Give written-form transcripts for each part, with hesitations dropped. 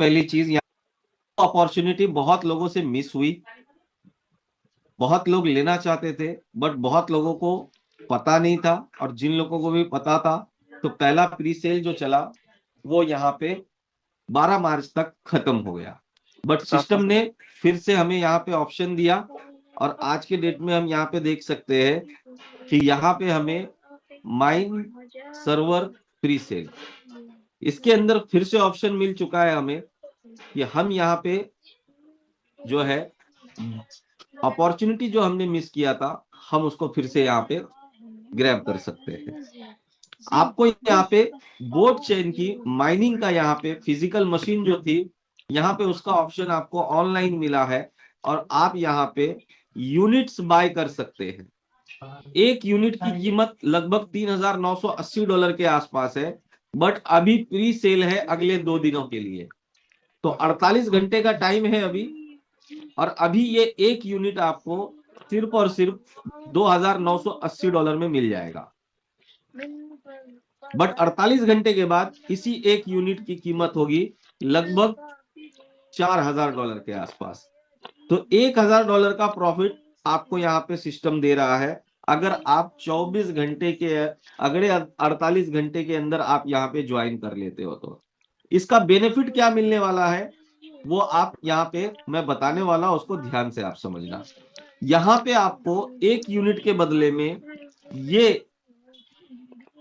पहली चीज, यहाँ अपॉर्चुनिटी बहुत लोगों से मिस हुई। बहुत लोग लेना चाहते थे, बट बहुत लोगों को पता नहीं था, और जिन लोगों को भी पता था, तो पहला प्री सेल जो चला वो यहाँ पे 12 मार्च तक खत्म हो गया। बट सिस्टम ने फिर से हमें यहाँ पे ऑप्शन दिया, और आज के डेट में हम यहाँ पे देख सकते हैं कि यहाँ पे हमें माइन सर्वर प्री सेल, इसके अंदर फिर से ऑप्शन मिल चुका है हमें कि हम यहाँ पे जो है अपॉर्चुनिटी जो हमने मिस किया था, हम उसको फिर से यहाँ पे ग्रैब कर सकते हैं। आपको यहाँ पे बोट चेन की माइनिंग का यहाँ पे फिजिकल मशीन जो थी, यहाँ पे उसका ऑप्शन आपको ऑनलाइन मिला है, और आप यहाँ पे यूनिट्स बाय कर सकते हैं। एक यूनिट की कीमत लगभग $3,980 के आसपास है, बट अभी प्री सेल है अगले 2 दिनों के लिए। तो 48 घंटे का टाइम है अभी, और अभी ये एक यूनिट आपको सिर्फ और सिर्फ $2,980 में मिल जाएगा। बट 48 घंटे के बाद इसी एक यूनिट की कीमत होगी लगभग $4,000 के आसपास। तो $1,000 का प्रॉफिट आपको यहाँ पे सिस्टम दे रहा है, अगर आप 24 घंटे के अगले 48 घंटे के अंदर आप यहाँ पे ज्वाइन कर लेते हो। तो इसका बेनिफिट क्या मिलने वाला है वो आप यहाँ पे मैं बताने वाला हूं, उसको ध्यान से आप समझना। यहाँ पे आपको एक यूनिट के बदले में ये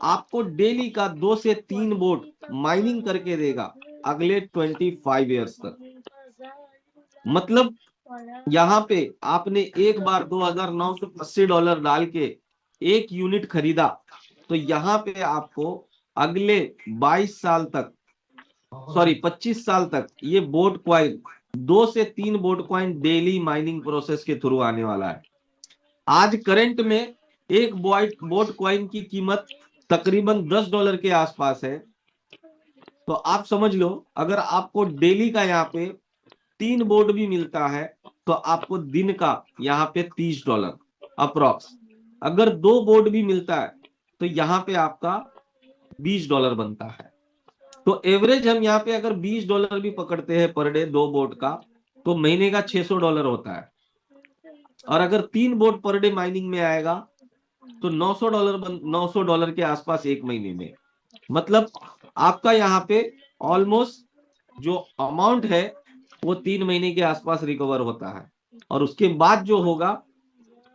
आपको डेली का 2 से 3 बोट माइनिंग करके देगा अगले 25 ईयर्स तक। मतलब यहाँ पे आपने एक बार $2,980 डाल के एक यूनिट खरीदा, तो यहाँ पे आपको अगले 22 साल तक, सॉरी 25 साल तक ये बोट क्वाइन 2 से 3 boat coin daily mining process के थ्रू आने वाला है। आज करंट में एक बोट क्वाइन की कीमत तकरीबन $10 के आसपास है। तो आप समझ लो, अगर आपको डेली का यहाँ पे 3 बोट भी मिलता है, तो आपको दिन का यहाँ पे $30 अप्रोक्स। अगर 2 बोट भी मिलता है तो यहाँ पे आपका $20 बनता है। तो एवरेज हम यहाँ पे अगर $20 भी पकड़ते हैं पर डे 2 बोट का, तो महीने का $600 होता है। और अगर 3 बोट पर डे माइनिंग में आएगा तो $900 के आसपास एक महीने में। मतलब आपका यहाँ पे ऑलमोस्ट जो अमाउंट है वो 3 महीने के आसपास रिकवर होता है, और उसके बाद जो होगा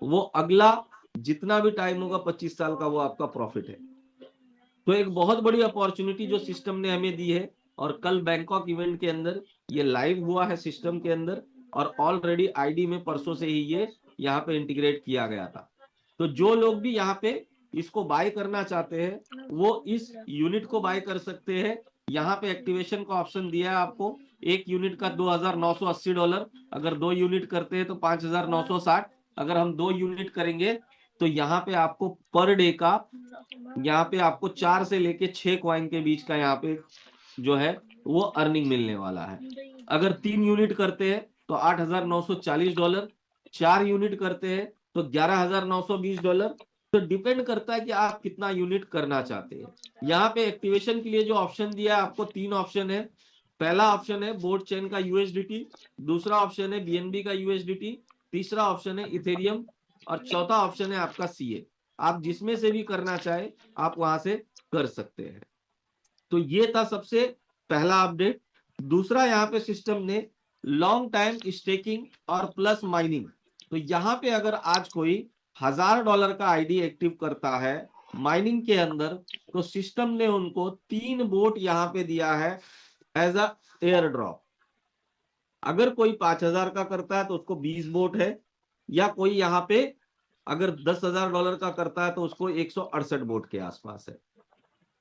वो अगला जितना भी टाइम होगा 25 साल का, वो आपका प्रॉफिट है। तो एक बहुत बड़ी अपॉर्चुनिटी जो सिस्टम ने हमें दी है, और कल बैंकॉक इवेंट के अंदर ये लाइव हुआ है सिस्टम के अंदर, और ऑलरेडी आईडी में परसों से ही ये यहाँ पे इंटीग्रेट किया गया था। तो जो लोग भी यहाँ पे इसको बाय करना चाहते हैं वो इस यूनिट को बाय कर सकते हैं। यहाँ पे एक्टिवेशन का ऑप्शन दिया है आपको। एक यूनिट का $2,980, अगर 2 यूनिट करते हैं तो 5,960, अगर हम 2 यूनिट करेंगे तो यहाँ पे आपको पर डे का यहाँ पे आपको 4 से लेके 6 कॉइन के बीच का यहाँ पे जो है वो अर्निंग मिलने वाला है। अगर 3 यूनिट करते हैं तो $8,940, 4 यूनिट करते हैं तो $11,920। तो डिपेंड करता है कि आप कितना यूनिट करना चाहते हैं। यहाँ पे एक्टिवेशन के लिए जो ऑप्शन दिया है आपको 3 ऑप्शन है। पहला ऑप्शन है बोट चेन का यूएसडीटी, दूसरा ऑप्शन है बीएनबी का यूएसडीटी, तीसरा ऑप्शन है इथेरियम, और चौथा ऑप्शन है आपका सीए। आप जिसमें से भी करना चाहे आप वहां से कर सकते हैं। तो ये था सबसे पहला अपडेट। दूसरा, यहाँ पे सिस्टम ने लॉन्ग टाइम स्टेकिंग और प्लस माइनिंग, तो यहाँ पे अगर आज कोई $1,000 का आईडी एक्टिव करता है माइनिंग के अंदर, तो सिस्टम ने उनको 3 बोट यहाँ पे दिया है एज अ एयर ड्रॉप। अगर कोई 5,000 का करता है तो उसको 20 बोट है, या कोई यहाँ पे अगर $10,000 का करता है तो उसको 168 बोट के आसपास है।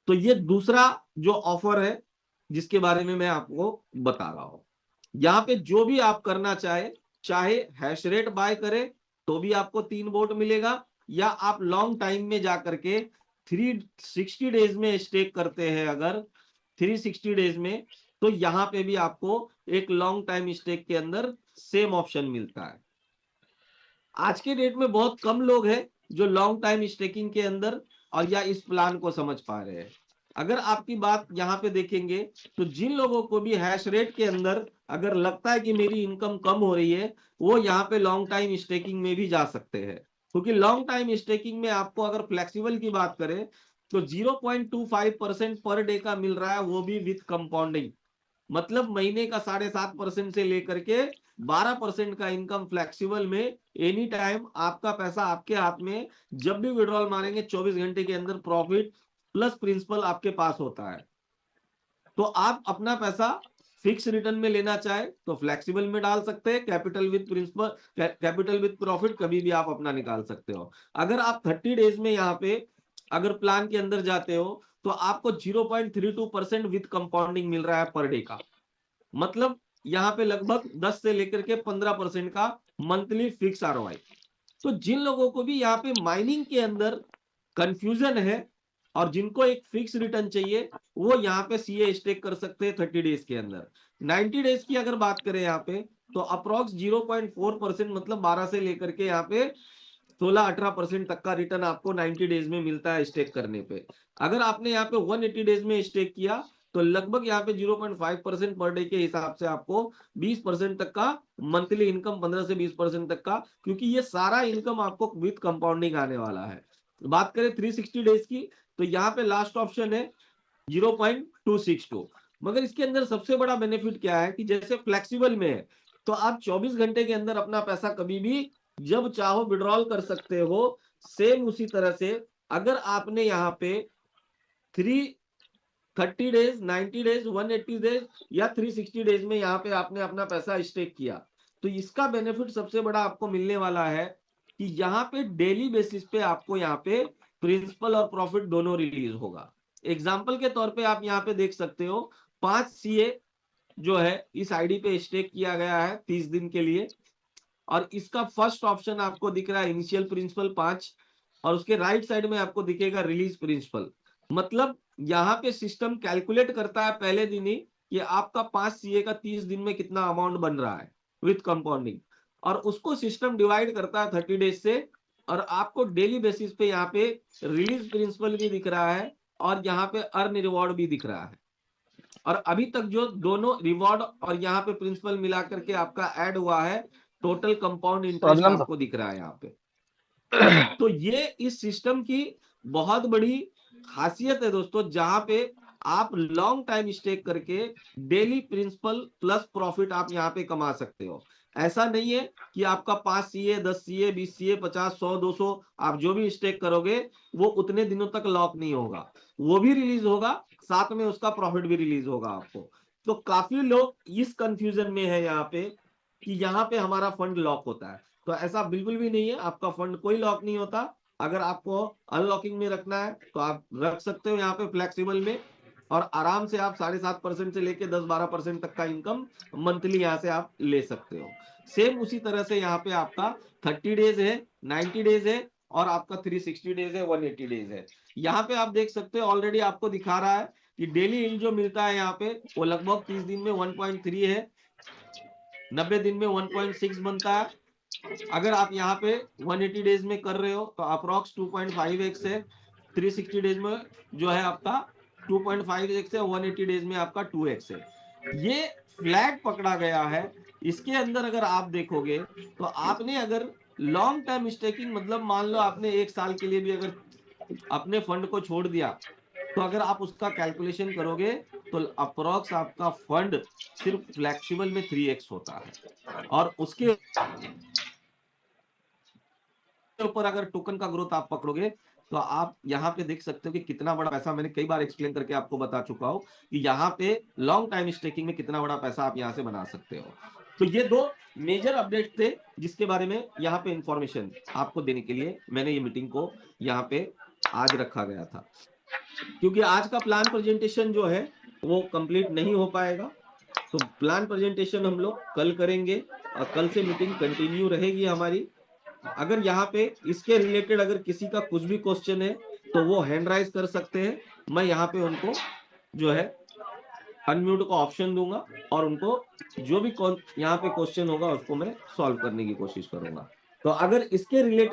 तो ये दूसरा जो ऑफर है जिसके बारे में मैं आपको बता रहा हूं। यहाँ पे जो भी आप करना चाहे हैश रेट बाय करे तो भी आपको 3 बोट मिलेगा, या आप लॉन्ग टाइम में जाकर के 360 डेज में स्टेक करते हैं अगर 360 डेज में, तो यहाँ पे भी आपको एक लॉन्ग टाइम स्टेक के अंदर सेम ऑप्शन मिलता है। आज के डेट में बहुत कम लोग हैं जो लॉन्ग टाइम स्टेकिंग के अंदर और या इस प्लान को समझ पा रहे हैं। अगर आपकी बात यहाँ पे देखेंगे तो जिन लोगों को भी हैश रेट के अंदर अगर लगता है कि मेरी इनकम कम हो रही है, वो यहाँ पे लॉन्ग टाइम स्टेकिंग में भी जा सकते हैं, क्योंकि लॉन्ग टाइम स्टेकिंग में आपको अगर फ्लेक्सिबल की बात करें तो 0.25% पर डे का मिल रहा है, वो भी विथ कंपाउंडिंग। मतलब महीने का 7.5% से लेकर के 12% का इनकम फ्लेक्सिबल में एनी टाइम आपका पैसा आपके हाथ में, जब भी विड्रॉल मारेंगे 24 घंटे के अंदर प्रॉफिट प्लस प्रिंसिपल आपके पास होता है। तो आप अपना पैसा फिक्स रिटर्न में लेना चाहे तो फ्लेक्सिबल में डाल सकते हैं, capital with principal, capital with profit कभी भी आप अपना निकाल सकते हो। अगर आप 30 डेज में यहाँ पे अगर प्लान के अंदर जाते हो तो आपको 0.32% विद कंपाउंडिंग मिल रहा है पर डे का। मतलब यहाँ पे लगभग 10 से लेकर के 15% का मंथली फिक्स आरओआई। तो जिन लोगों को भी यहाँ पे माइनिंग के अंदर कंफ्यूजन है और जिनको एक फिक्स रिटर्न चाहिए, वो यहाँ पे सीए स्टेक कर सकते हैं 30 डेज के अंदर। 90 डेज की अगर बात करें यहाँ पे तो अप्रोक्स 0.4% मतलब 12 से लेकर के यहाँ पे 16-18% तक का रिटर्न आपको 90 डेज में मिलता है स्टेक करने पे। अगर आपने यहाँ पे 180 डेज में स्टेक किया तो लगभग यहाँ पे 0.5% पर डे के हिसाब से आपको 20% तक का मंथली इनकम, 15 से 20% तक का, क्योंकि ये सारा इनकम आपको विथ कंपाउंडिंग आने वाला है। बात करें 360 डेज की तो यहाँ पे लास्ट ऑप्शन है 0.262। मगर इसके अंदर सबसे बड़ा बेनिफिट क्या है कि जैसे फ्लेक्सिबल में है तो आप 24 घंटे के अंदर अपना पैसा कभी भी जब चाहो विड्रॉल कर सकते हो। सेम उसी तरह से अगर आपने यहाँ पे 30 डेज, 90 डेज, 180 डेज या 360 डेज में यहाँ पे आपने अपना पैसा स्टेक किया तो इसका बेनिफिट सबसे बड़ा आपको मिलने वाला है कि यहाँ पे डेली बेसिस पे आपको यहाँ पे प्रिंसिपल और प्रॉफिट दोनों रिलीज होगा। एग्जाम्पल के तौर पे आप यहाँ पे देख सकते हो 5 सीए जो है इस आईडी पे स्टेक किया गया है 30 दिन के लिए, और इसका फर्स्ट ऑप्शन आपको दिख रहा है इनिशियल प्रिंसिपल 5 और उसके राइट साइड में आपको दिखेगा रिलीज प्रिंसिपल। मतलब यहाँ पे सिस्टम कैलकुलेट करता है पहले दिन ही कि आपका 5 सीए का 30 दिन में कितना अमाउंट बन रहा है विथ कंपाउंडिंग, और उसको सिस्टम डिवाइड करता है 30 डेज से, और आपको डेली बेसिस पे यहाँ पे रिलीज प्रिंसिपल भी दिख रहा है और यहाँ पे अर्न रिवॉर्ड भी दिख रहा है। और अभी तक जो दोनों रिवॉर्ड और यहाँ पे प्रिंसिपल मिलाकर के आपका ऐड हुआ है, टोटल कंपाउंड इंटरेस्ट आपको दिख रहा है यहाँ पे। तो ये इस सिस्टम की बहुत बड़ी खासियत है दोस्तों, जहां पे आप लॉन्ग टाइम स्टेक करके डेली प्रिंसिपल प्लस प्रॉफिट आप यहाँ पे कमा सकते हो। ऐसा नहीं है कि आपका 5 सीए, 10 सीए, 20 सीए, 50, 100, 200 आप जो भी स्टेक करोगे वो उतने दिनों तक लॉक नहीं होगा, वो भी रिलीज होगा, साथ में उसका प्रॉफिट भी रिलीज होगा आपको। तो काफी लोग इस कंफ्यूजन में है यहाँ पे कि यहाँ पे हमारा फंड लॉक होता है, तो ऐसा बिल्कुल भी नहीं है, आपका फंड कोई लॉक नहीं होता। अगर आपको अनलॉकिंग में रखना है तो आप रख सकते हो यहाँ पे फ्लेक्सिबल में, और आराम से आप 7.5% से लेके 10-12% तक का इनकम मंथली यहाँ से आप ले सकते हो। सेम उसी तरह से यहाँ पे आपका 30 डेज है, 90 डेज है और आपका 360 डेज है, 180 डेज है। यहाँ पे आप देख सकते हो ऑलरेडी आपको दिखा रहा है कि डेली यील्ड जो मिलता है यहाँ पे वो लगभग 30 दिन में 1.3 है, 90 दिन में 1.6 बनता है। अगर आप यहाँ पे 180 डेज में कर रहे हो तो अप्रोक्स 2.5x है, 360 डेज में जो है आपका 2.5x है, 180 डेज में आपका 2x है। ये फ्लैग पकड़ा गया है। इसके अंदर अगर आप देखोगे तो आपने अगर लॉन्ग टर्म स्टेकिंग, मतलब मान लो आपने 1 साल के लिए भी अगर अपने फंड को छोड़ दिया तो अगर आप उसका कैलकुलेशन करोगे तो अप्रोक्स आपका फंड सिर्फ फ्लेक्सिबल में 3x होता है। और उसके ऊपर अगर टोकन का ग्रोथ आप पकड़ोगे तो आप यहाँ पे देख सकते हो कि कितना बड़ा पैसा, मैंने कई बार एक्सप्लेन करके आपको बता चुका हूं कि यहाँ पे लॉन्ग टाइम स्टेकिंग में कितना बड़ा पैसा आप यहाँ से बना सकते हो। तो ये 2 मेजर अपडेट थे जिसके बारे में यहाँ पे इंफॉर्मेशन आपको देने के लिए मैंने ये मीटिंग को यहाँ पे आज रखा गया था, क्योंकि आज का प्लान प्रेजेंटेशन जो है वो कंप्लीट नहीं हो पाएगा। तो प्लान प्रेजेंटेशन हम लोग कल करेंगे और कल से मीटिंग कंटिन्यू रहेगी हमारी। अगर यहाँ पे इसके रिलेटेड अगर किसी का कुछ भी क्वेश्चन है तो वो हैंड राइज कर सकते हैं, मैं यहाँ पे उनको जो है अनम्यूट का ऑप्शन दूंगा और उनको जो भी यहाँ पे क्वेश्चन होगा उसको मैं सॉल्व करने की कोशिश करूंगा। तो अगर इसके रिलेटेड